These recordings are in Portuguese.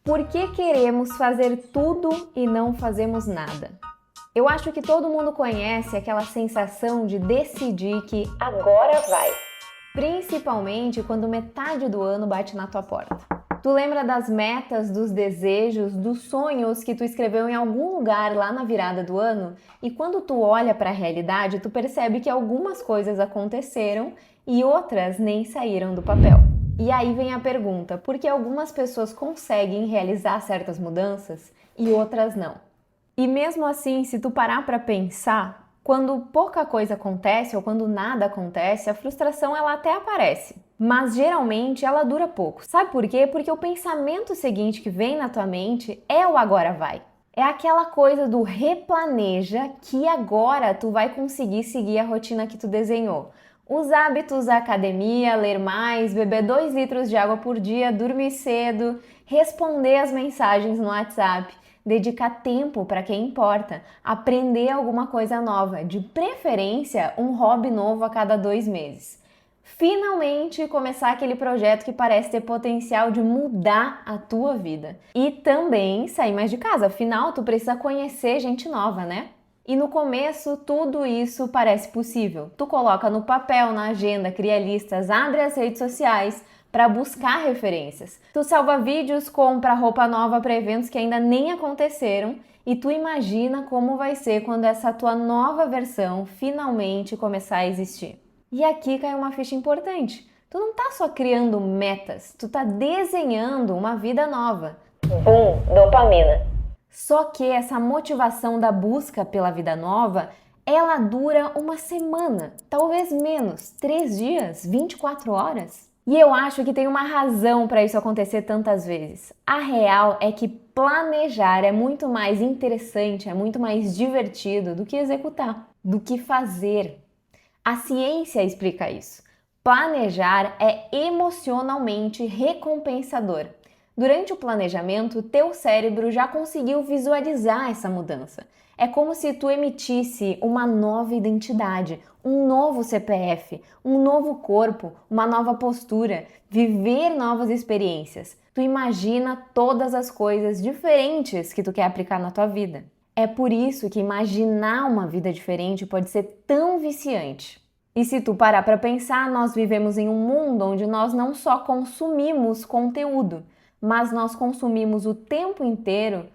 Por que queremos fazer tudo e não fazemos nada? Eu acho que todo mundo conhece aquela sensação de decidir que agora vai. Principalmente quando metade do ano bate na tua porta. Tu lembra das metas, dos desejos, dos sonhos que tu escreveu em algum lugar lá na virada do ano? E quando tu olha para a realidade, tu percebe que algumas coisas aconteceram e outras nem saíram do papel. E aí vem a pergunta, por que algumas pessoas conseguem realizar certas mudanças e outras não? E mesmo assim, se tu parar para pensar, quando pouca coisa acontece ou quando nada acontece, a frustração ela até aparece, mas geralmente ela dura pouco. Sabe por quê? Porque o pensamento seguinte que vem na tua mente é o agora vai. É aquela coisa do replaneja que agora tu vai conseguir seguir a rotina que tu desenhou. Os hábitos, a academia, ler mais, beber 2 litros de água por dia, dormir cedo, responder as mensagens no WhatsApp, dedicar tempo para quem importa, aprender alguma coisa nova, de preferência um hobby novo a cada 2 meses. Finalmente começar aquele projeto que parece ter potencial de mudar a tua vida. E também sair mais de casa, afinal tu precisa conhecer gente nova, né? E no começo, tudo isso parece possível. Tu coloca no papel, na agenda, cria listas, abre as redes sociais para buscar referências. Tu salva vídeos, compra roupa nova para eventos que ainda nem aconteceram e tu imagina como vai ser quando essa tua nova versão finalmente começar a existir. E aqui cai uma ficha importante. Tu não tá só criando metas, tu tá desenhando uma vida nova. Bum, dopamina. Só que essa motivação da busca pela vida nova, ela dura uma semana, talvez menos, 3 dias, 24 horas. E eu acho que tem uma razão para isso acontecer tantas vezes. A real é que planejar é muito mais interessante, é muito mais divertido do que executar, do que fazer. A ciência explica isso. Planejar é emocionalmente recompensador. Durante o planejamento, teu cérebro já conseguiu visualizar essa mudança. É como se tu emitisse uma nova identidade, um novo CPF, um novo corpo, uma nova postura, viver novas experiências. Tu imagina todas as coisas diferentes que tu quer aplicar na tua vida. É por isso que imaginar uma vida diferente pode ser tão viciante. E se tu parar para pensar, nós vivemos em um mundo onde nós não só consumimos conteúdo, mas nós consumimos o tempo inteiro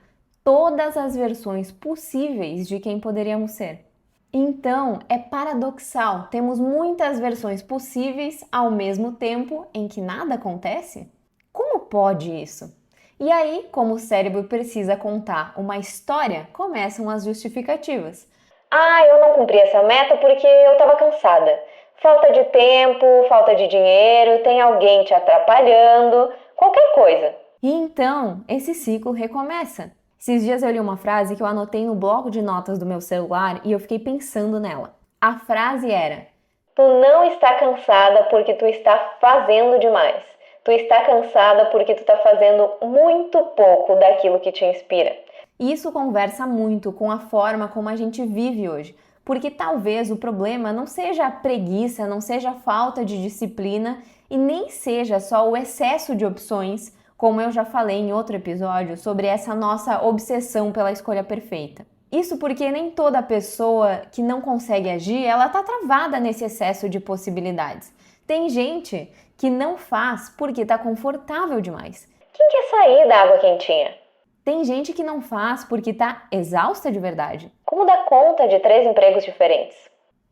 todas as versões possíveis de quem poderíamos ser. Então, é paradoxal, temos muitas versões possíveis ao mesmo tempo em que nada acontece? Como pode isso? E aí, como o cérebro precisa contar uma história, começam as justificativas. Eu não cumpri essa meta porque eu estava cansada. Falta de tempo, falta de dinheiro, tem alguém te atrapalhando, qualquer coisa. E então, esse ciclo recomeça. Esses dias eu li uma frase que eu anotei no bloco de notas do meu celular e eu fiquei pensando nela. A frase era: Tu não está cansada porque tu está fazendo demais. Tu está cansada porque tu está fazendo muito pouco daquilo que te inspira. Isso conversa muito com a forma como a gente vive hoje, porque talvez o problema não seja a preguiça, não seja a falta de disciplina e nem seja só o excesso de opções, como eu já falei em outro episódio sobre essa nossa obsessão pela escolha perfeita. Isso porque nem toda pessoa que não consegue agir, ela tá travada nesse excesso de possibilidades. Tem gente que não faz porque tá confortável demais. Quem quer sair da água quentinha? Tem gente que não faz porque tá exausta de verdade. Como dar conta de 3 empregos diferentes?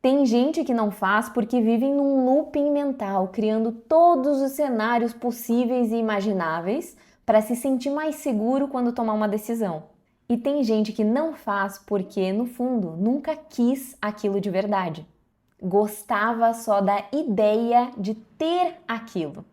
Tem gente que não faz porque vivem num looping mental, criando todos os cenários possíveis e imagináveis para se sentir mais seguro quando tomar uma decisão. E tem gente que não faz porque, no fundo, nunca quis aquilo de verdade. Gostava só da ideia de ter aquilo.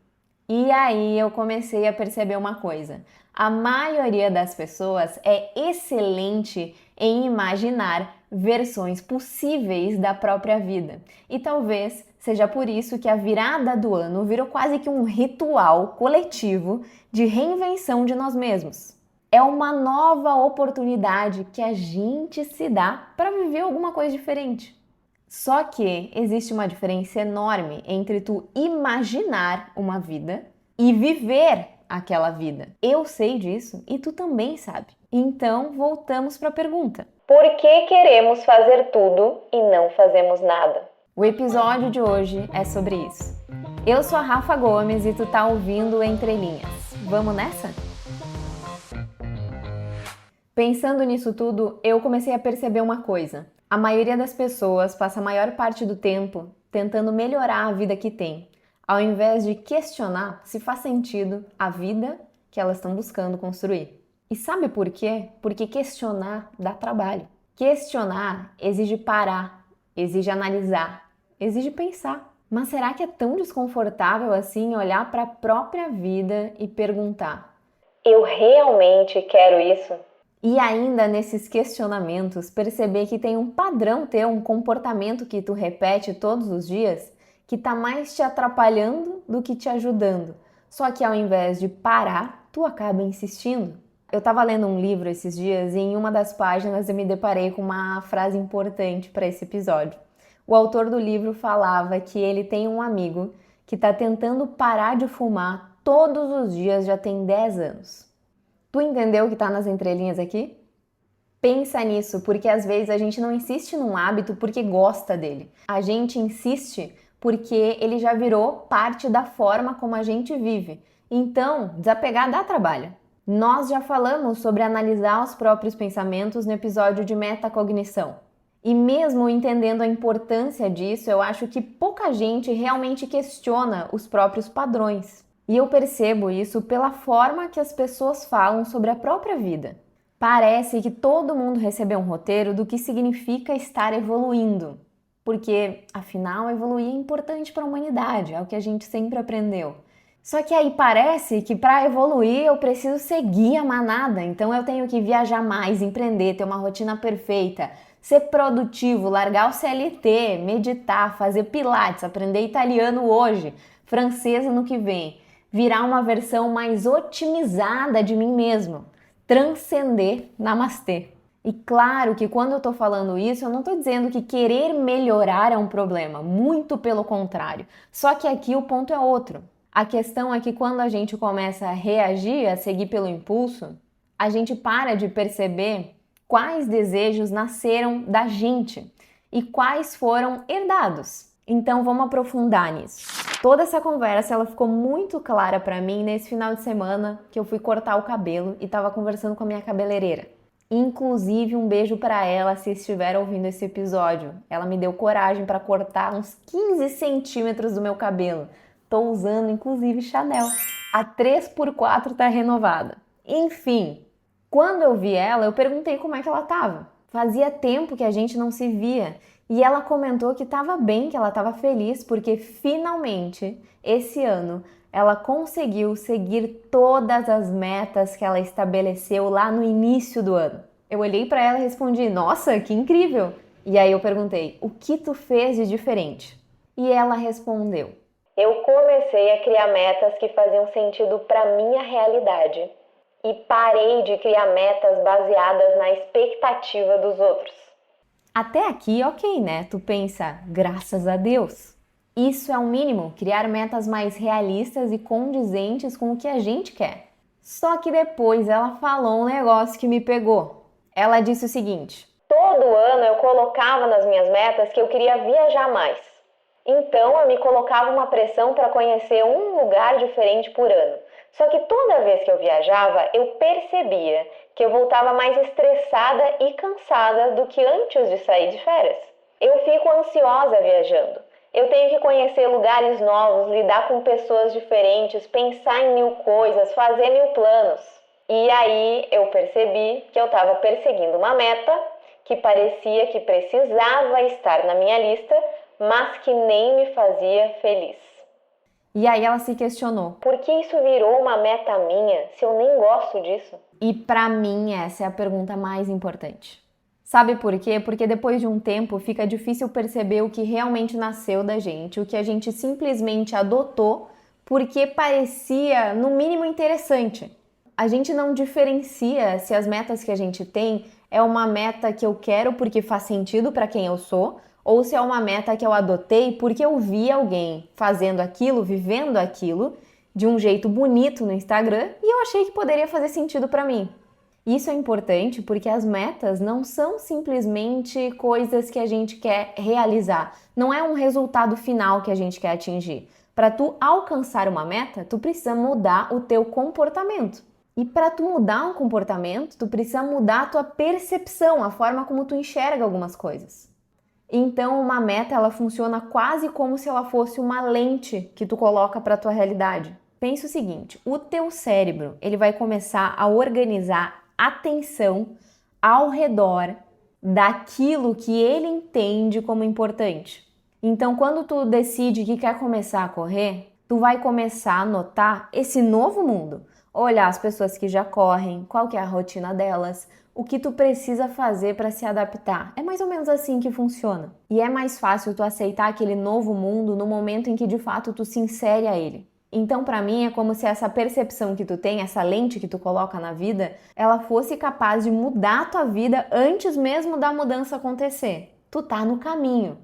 E aí eu comecei a perceber uma coisa. A maioria das pessoas é excelente em imaginar versões possíveis da própria vida. E talvez seja por isso que a virada do ano virou quase que um ritual coletivo de reinvenção de nós mesmos. É uma nova oportunidade que a gente se dá para viver alguma coisa diferente. Só que existe uma diferença enorme entre tu imaginar uma vida e viver aquela vida. Eu sei disso e tu também sabe. Então, voltamos para a pergunta. Por que queremos fazer tudo e não fazemos nada? O episódio de hoje é sobre isso. Eu sou a Rafa Gomes e tu tá ouvindo Entre Linhas. Vamos nessa? Pensando nisso tudo, eu comecei a perceber uma coisa. A maioria das pessoas passa a maior parte do tempo tentando melhorar a vida que tem, ao invés de questionar se faz sentido a vida que elas estão buscando construir. E sabe por quê? Porque questionar dá trabalho. Questionar exige parar, exige analisar, exige pensar. Mas será que é tão desconfortável assim olhar para a própria vida e perguntar: eu realmente quero isso? E ainda nesses questionamentos perceber que tem um padrão teu, um comportamento que tu repete todos os dias que tá mais te atrapalhando do que te ajudando. Só que ao invés de parar, tu acaba insistindo. Eu tava lendo um livro esses dias e em uma das páginas eu me deparei com uma frase importante para esse episódio. O autor do livro falava que ele tem um amigo que tá tentando parar de fumar todos os dias já tem 10 anos. Tu entendeu o que tá nas entrelinhas aqui? Pensa nisso, porque às vezes a gente não insiste num hábito porque gosta dele. A gente insiste porque ele já virou parte da forma como a gente vive. Então, desapegar dá trabalho. Nós já falamos sobre analisar os próprios pensamentos no episódio de metacognição. E mesmo entendendo a importância disso, eu acho que pouca gente realmente questiona os próprios padrões. E eu percebo isso pela forma que as pessoas falam sobre a própria vida. Parece que todo mundo recebeu um roteiro do que significa estar evoluindo. Porque, afinal, evoluir é importante para a humanidade, é o que a gente sempre aprendeu. Só que aí parece que para evoluir eu preciso seguir a manada, então eu tenho que viajar mais, empreender, ter uma rotina perfeita, ser produtivo, largar o CLT, meditar, fazer pilates, aprender italiano hoje, francês no que vem, virar uma versão mais otimizada de mim mesmo, transcender namastê. E claro que quando eu tô falando isso, eu não tô dizendo que querer melhorar é um problema, muito pelo contrário. Só que aqui o ponto é outro. A questão é que quando a gente começa a reagir, a seguir pelo impulso, a gente para de perceber quais desejos nasceram da gente e quais foram herdados. Então vamos aprofundar nisso. Toda essa conversa ela ficou muito clara para mim nesse final de semana que eu fui cortar o cabelo e estava conversando com a minha cabeleireira. Inclusive um beijo para ela se estiver ouvindo esse episódio. Ela me deu coragem para cortar uns 15 centímetros do meu cabelo. Tô usando inclusive Chanel. A 3x4 tá renovada. Enfim, quando eu vi ela, eu perguntei como é que ela tava. Fazia tempo que a gente não se via. E ela comentou que estava bem, que ela estava feliz porque finalmente, esse ano, ela conseguiu seguir todas as metas que ela estabeleceu lá no início do ano. Eu olhei para ela e respondi: nossa, que incrível! E aí eu perguntei: o que tu fez de diferente? E ela respondeu: eu comecei a criar metas que faziam sentido para minha realidade e parei de criar metas baseadas na expectativa dos outros. Até aqui, ok, né? Tu pensa, graças a Deus. Isso é o mínimo, criar metas mais realistas e condizentes com o que a gente quer. Só que depois ela falou um negócio que me pegou. Ela disse o seguinte: todo ano eu colocava nas minhas metas que eu queria viajar mais. Então eu me colocava uma pressão para conhecer um lugar diferente por ano. Só que toda vez que eu viajava, eu percebia que eu voltava mais estressada e cansada do que antes de sair de férias. Eu fico ansiosa viajando. Eu tenho que conhecer lugares novos, lidar com pessoas diferentes, pensar em 1000 coisas, fazer 1000 planos. E aí eu percebi que eu estava perseguindo uma meta que parecia que precisava estar na minha lista, mas que nem me fazia feliz. E aí ela se questionou: por que isso virou uma meta minha se eu nem gosto disso? E pra mim essa é a pergunta mais importante. Sabe por quê? Porque depois de um tempo fica difícil perceber o que realmente nasceu da gente, o que a gente simplesmente adotou porque parecia, no mínimo, interessante. A gente não diferencia se as metas que a gente tem é uma meta que eu quero porque faz sentido para quem eu sou, ou se é uma meta que eu adotei porque eu vi alguém fazendo aquilo, vivendo aquilo, de um jeito bonito no Instagram e eu achei que poderia fazer sentido para mim. Isso é importante porque as metas não são simplesmente coisas que a gente quer realizar, não é um resultado final que a gente quer atingir. Para tu alcançar uma meta, tu precisa mudar o teu comportamento. E para tu mudar um comportamento, tu precisa mudar a tua percepção, a forma como tu enxerga algumas coisas. Então, uma meta, ela funciona quase como se ela fosse uma lente que tu coloca para a tua realidade. Pensa o seguinte, o teu cérebro, ele vai começar a organizar atenção ao redor daquilo que ele entende como importante. Então, quando tu decide que quer começar a correr, tu vai começar a notar esse novo mundo. Olhar as pessoas que já correm, qual que é a rotina delas, o que tu precisa fazer para se adaptar. É mais ou menos assim que funciona. E é mais fácil tu aceitar aquele novo mundo no momento em que de fato tu se insere a ele. Então, para mim, é como se essa percepção que tu tem, essa lente que tu coloca na vida, ela fosse capaz de mudar a tua vida antes mesmo da mudança acontecer. Tu tá no caminho.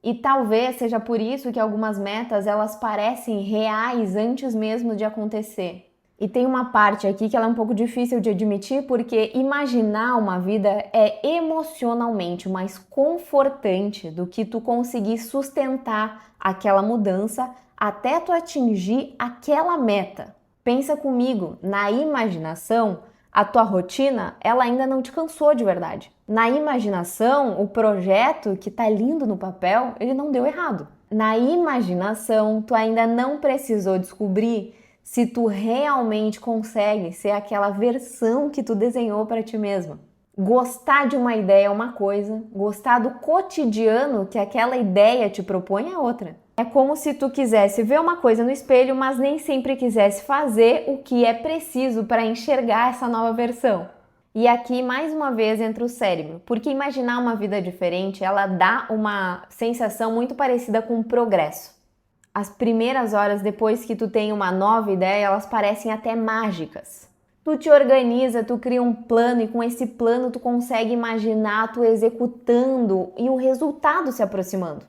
E talvez seja por isso que algumas metas, elas parecem reais antes mesmo de acontecer. E tem uma parte aqui que ela é um pouco difícil de admitir, porque imaginar uma vida é emocionalmente mais confortante do que tu conseguir sustentar aquela mudança até tu atingir aquela meta. Pensa comigo, na imaginação, a tua rotina, ela ainda não te cansou de verdade. Na imaginação, o projeto que tá lindo no papel, ele não deu errado. Na imaginação, tu ainda não precisou descobrir se tu realmente consegue ser aquela versão que tu desenhou para ti mesma. Gostar de uma ideia é uma coisa, gostar do cotidiano que aquela ideia te propõe é outra. É como se tu quisesse ver uma coisa no espelho, mas nem sempre quisesse fazer o que é preciso para enxergar essa nova versão. E aqui, mais uma vez, entra o cérebro, porque imaginar uma vida diferente, ela dá uma sensação muito parecida com progresso. As primeiras horas depois que tu tem uma nova ideia, elas parecem até mágicas. Tu te organiza, tu cria um plano e com esse plano tu consegue imaginar tu executando e o resultado se aproximando.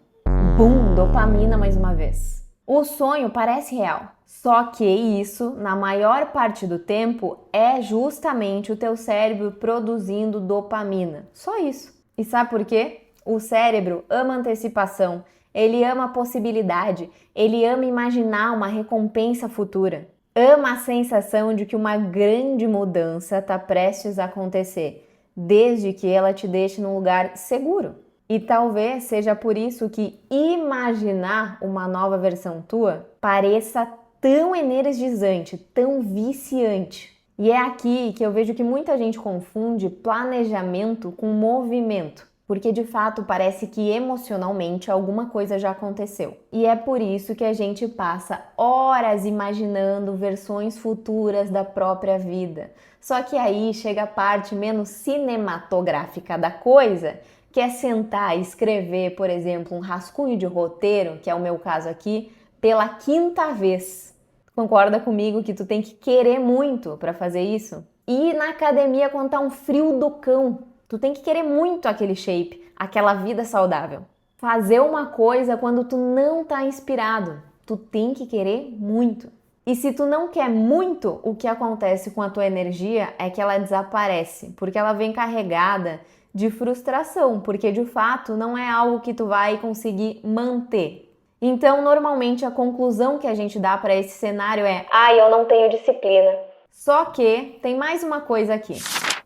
Bum, dopamina mais uma vez. O sonho parece real, só que isso, na maior parte do tempo, é justamente o teu cérebro produzindo dopamina. Só isso. E sabe por quê? O cérebro ama antecipação. Ele ama a possibilidade, ele ama imaginar uma recompensa futura. Ama a sensação de que uma grande mudança está prestes a acontecer, desde que ela te deixe num lugar seguro. E talvez seja por isso que imaginar uma nova versão tua pareça tão energizante, tão viciante. E é aqui que eu vejo que muita gente confunde planejamento com movimento. Porque de fato parece que emocionalmente alguma coisa já aconteceu. E é por isso que a gente passa horas imaginando versões futuras da própria vida. Só que aí chega a parte menos cinematográfica da coisa, que é sentar e escrever, por exemplo, um rascunho de roteiro, que é o meu caso aqui, pela 5ª vez. Concorda comigo que tu tem que querer muito para fazer isso? E ir na academia quando tá um frio do cão. Tu tem que querer muito aquele shape, aquela vida saudável. Fazer uma coisa quando tu não tá inspirado. Tu tem que querer muito. E se tu não quer muito, o que acontece com a tua energia é que ela desaparece, porque ela vem carregada de frustração, porque de fato não é algo que tu vai conseguir manter. Então, normalmente a conclusão que a gente dá para esse cenário é: eu não tenho disciplina. Só que tem mais uma coisa aqui.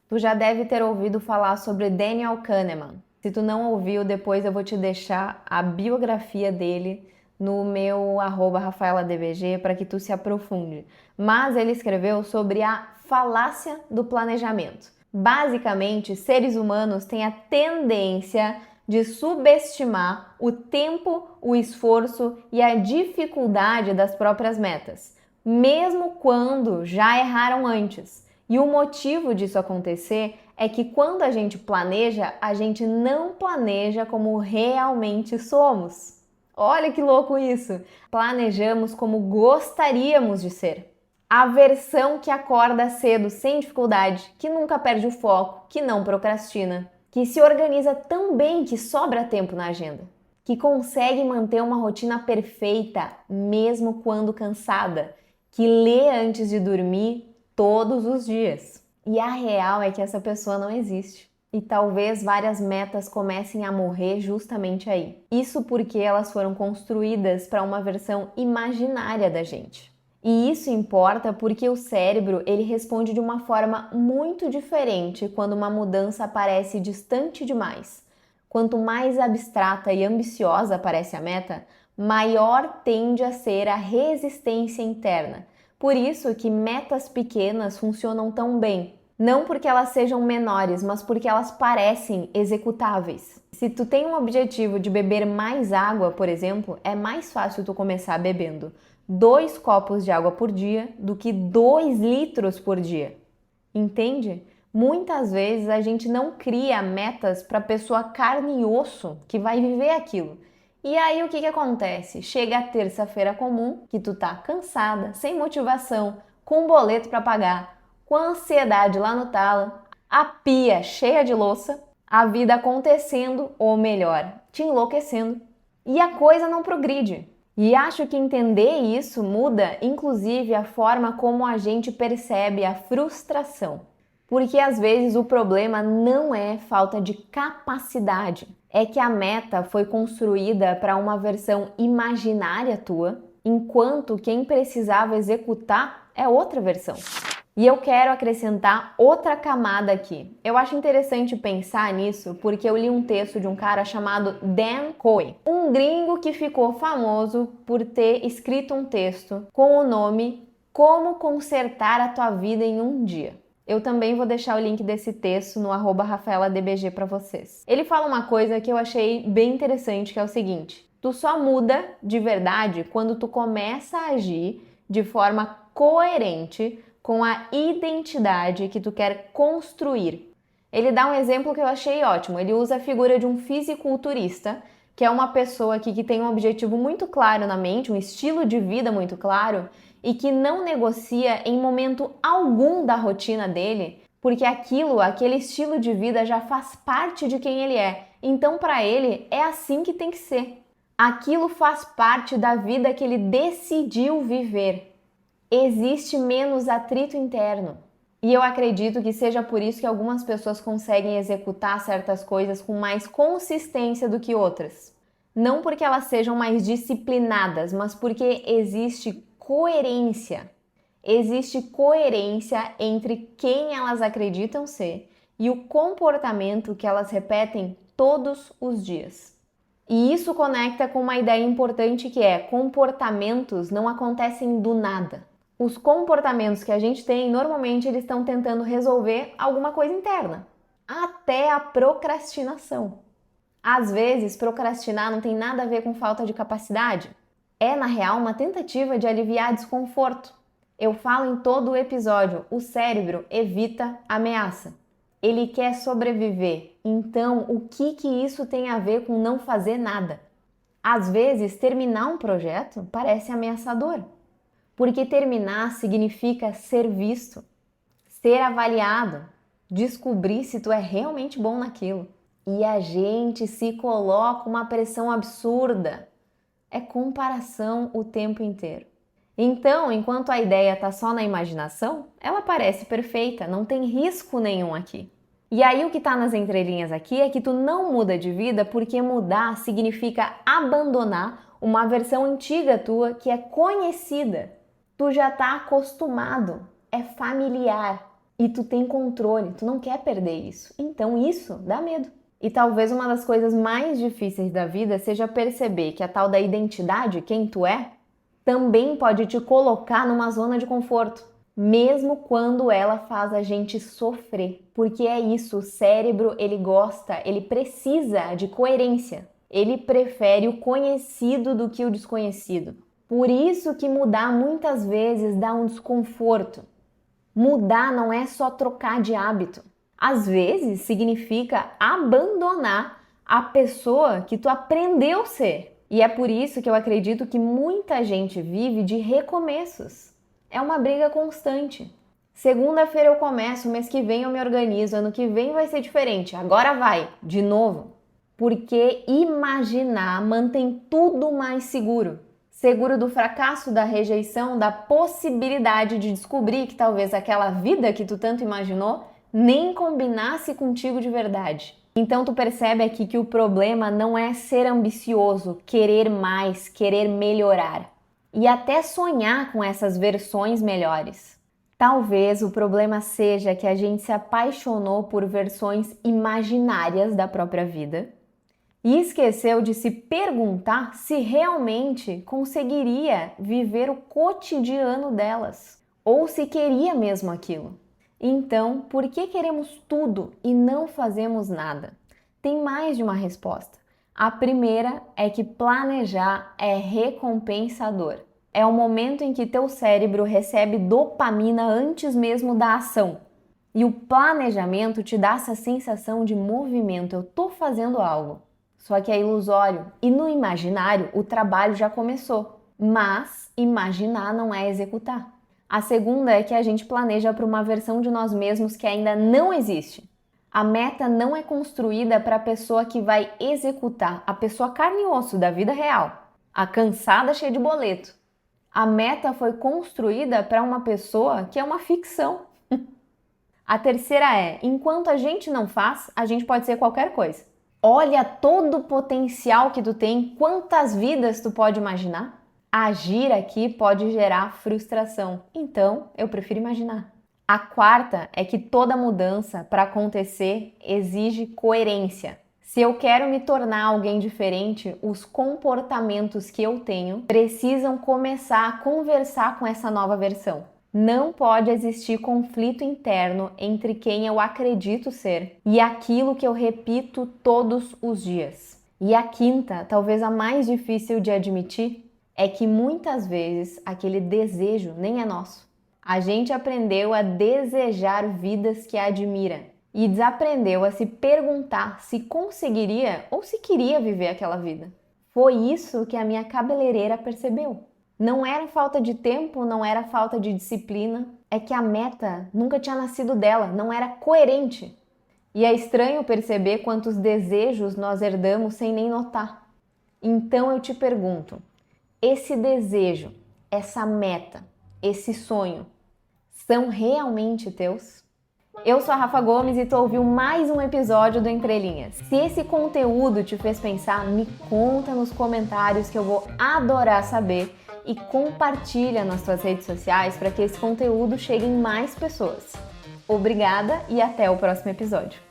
Tu já deve ter ouvido falar sobre Daniel Kahneman. Se tu não ouviu, depois eu vou te deixar a biografia dele no meu @RafaelaDBG para que tu se aprofunde. Mas ele escreveu sobre a falácia do planejamento. Basicamente, seres humanos têm a tendência de subestimar o tempo, o esforço e a dificuldade das próprias metas, mesmo quando já erraram antes. E o motivo disso acontecer é que quando a gente planeja, a gente não planeja como realmente somos. Olha que louco isso! Planejamos como gostaríamos de ser. A versão que acorda cedo sem dificuldade, que nunca perde o foco, que não procrastina, que se organiza tão bem que sobra tempo na agenda, que consegue manter uma rotina perfeita mesmo quando cansada, que lê antes de dormir todos os dias. E a real é que essa pessoa não existe. E talvez várias metas comecem a morrer justamente aí. Isso porque elas foram construídas para uma versão imaginária da gente. E isso importa porque o cérebro ele responde de uma forma muito diferente quando uma mudança parece distante demais. Quanto mais abstrata e ambiciosa parece a meta, maior tende a ser a resistência interna. Por isso que metas pequenas funcionam tão bem. Não porque elas sejam menores, mas porque elas parecem executáveis. Se tu tem um objetivo de beber mais água, por exemplo, é mais fácil tu começar bebendo 2 copos de água por dia do que 2 litros por dia. Entende? Muitas vezes a gente não cria metas para a pessoa carne e osso que vai viver aquilo. E aí o que acontece? Chega a terça-feira comum, que tu tá cansada, sem motivação, com um boleto para pagar, com a ansiedade lá no talo, a pia cheia de louça, a vida acontecendo, ou melhor, te enlouquecendo. E a coisa não progride. E acho que entender isso muda, inclusive, a forma como a gente percebe a frustração. Porque às vezes o problema não é falta de capacidade, é que a meta foi construída para uma versão imaginária tua, enquanto quem precisava executar é outra versão. E eu quero acrescentar outra camada aqui. Eu acho interessante pensar nisso porque eu li um texto de um cara chamado Dan Coe, um gringo que ficou famoso por ter escrito um texto com o nome Como Consertar a Tua Vida em um Dia. Eu também vou deixar o link desse texto no @RafaelaDBG para vocês. Ele fala uma coisa que eu achei bem interessante, que é o seguinte: tu só muda de verdade quando tu começa a agir de forma coerente com a identidade que tu quer construir. Ele dá um exemplo que eu achei ótimo. Ele usa a figura de um fisiculturista, que é uma pessoa que tem um objetivo muito claro na mente, um estilo de vida muito claro, e que não negocia em momento algum da rotina dele, porque aquele estilo de vida já faz parte de quem ele é. Então, para ele, é assim que tem que ser. Aquilo faz parte da vida que ele decidiu viver. Existe menos atrito interno. E eu acredito que seja por isso que algumas pessoas conseguem executar certas coisas com mais consistência do que outras. Não porque elas sejam mais disciplinadas, mas porque existe coerência. Existe coerência entre quem elas acreditam ser e o comportamento que elas repetem todos os dias. E isso conecta com uma ideia importante que é: comportamentos não acontecem do nada. Os comportamentos que a gente tem, normalmente eles estão tentando resolver alguma coisa interna. Até a procrastinação. Às vezes, procrastinar não tem nada a ver com falta de capacidade. É, na real, uma tentativa de aliviar desconforto. Eu falo em todo o episódio, o cérebro evita ameaça. Ele quer sobreviver. Então, o que isso tem a ver com não fazer nada? Às vezes, terminar um projeto parece ameaçador. Porque terminar significa ser visto, ser avaliado, descobrir se tu é realmente bom naquilo. E a gente se coloca uma pressão absurda. É comparação o tempo inteiro. Então, enquanto a ideia está só na imaginação, ela parece perfeita, não tem risco nenhum aqui. E aí o que está nas entrelinhas aqui é que tu não muda de vida porque mudar significa abandonar uma versão antiga tua que é conhecida. Tu já está acostumado, é familiar e tu tem controle, tu não quer perder isso. Então isso dá medo. E talvez uma das coisas mais difíceis da vida seja perceber que a tal da identidade, quem tu é, também pode te colocar numa zona de conforto, mesmo quando ela faz a gente sofrer. Porque é isso, o cérebro, ele gosta, ele precisa de coerência. Ele prefere o conhecido do que o desconhecido. Por isso que mudar muitas vezes dá um desconforto. Mudar não é só trocar de hábito. Às vezes significa abandonar a pessoa que tu aprendeu a ser. E é por isso que eu acredito que muita gente vive de recomeços. É uma briga constante. Segunda-feira eu começo, mês que vem eu me organizo, ano que vem vai ser diferente, agora vai, de novo. Porque imaginar mantém tudo mais seguro. Seguro do fracasso, da rejeição, da possibilidade de descobrir que talvez aquela vida que tu tanto imaginou nem combinasse contigo de verdade. Então tu percebe aqui que o problema não é ser ambicioso, querer mais, querer melhorar e até sonhar com essas versões melhores. Talvez o problema seja que a gente se apaixonou por versões imaginárias da própria vida e esqueceu de se perguntar se realmente conseguiria viver o cotidiano delas ou se queria mesmo aquilo. Então, por que queremos tudo e não fazemos nada? Tem mais de uma resposta. A primeira é que planejar é recompensador. É o momento em que teu cérebro recebe dopamina antes mesmo da ação. E o planejamento te dá essa sensação de movimento, eu tô fazendo algo. Só que é ilusório e no imaginário o trabalho já começou. Mas imaginar não é executar. A segunda é que a gente planeja para uma versão de nós mesmos que ainda não existe. A meta não é construída para a pessoa que vai executar, a pessoa carne e osso da vida real, a cansada cheia de boleto. A meta foi construída para uma pessoa que é uma ficção. A terceira é, enquanto a gente não faz, a gente pode ser qualquer coisa. Olha todo o potencial que tu tem, quantas vidas tu pode imaginar. Agir aqui pode gerar frustração, então eu prefiro imaginar. A quarta é que toda mudança para acontecer exige coerência. Se eu quero me tornar alguém diferente, os comportamentos que eu tenho precisam começar a conversar com essa nova versão. Não pode existir conflito interno entre quem eu acredito ser e aquilo que eu repito todos os dias. E a quinta, talvez a mais difícil de admitir, é que muitas vezes aquele desejo nem é nosso. A gente aprendeu a desejar vidas que admira e desaprendeu a se perguntar se conseguiria ou se queria viver aquela vida. Foi isso que a minha cabeleireira percebeu. Não era falta de tempo, não era falta de disciplina, é que a meta nunca tinha nascido dela, não era coerente. E é estranho perceber quantos desejos nós herdamos sem nem notar. Então eu te pergunto, esse desejo, essa meta, esse sonho, são realmente teus? Eu sou a Rafa Gomes e tu ouviu mais um episódio do Entre Linhas. Se esse conteúdo te fez pensar, me conta nos comentários que eu vou adorar saber e compartilha nas tuas redes sociais para que esse conteúdo chegue em mais pessoas. Obrigada e até o próximo episódio.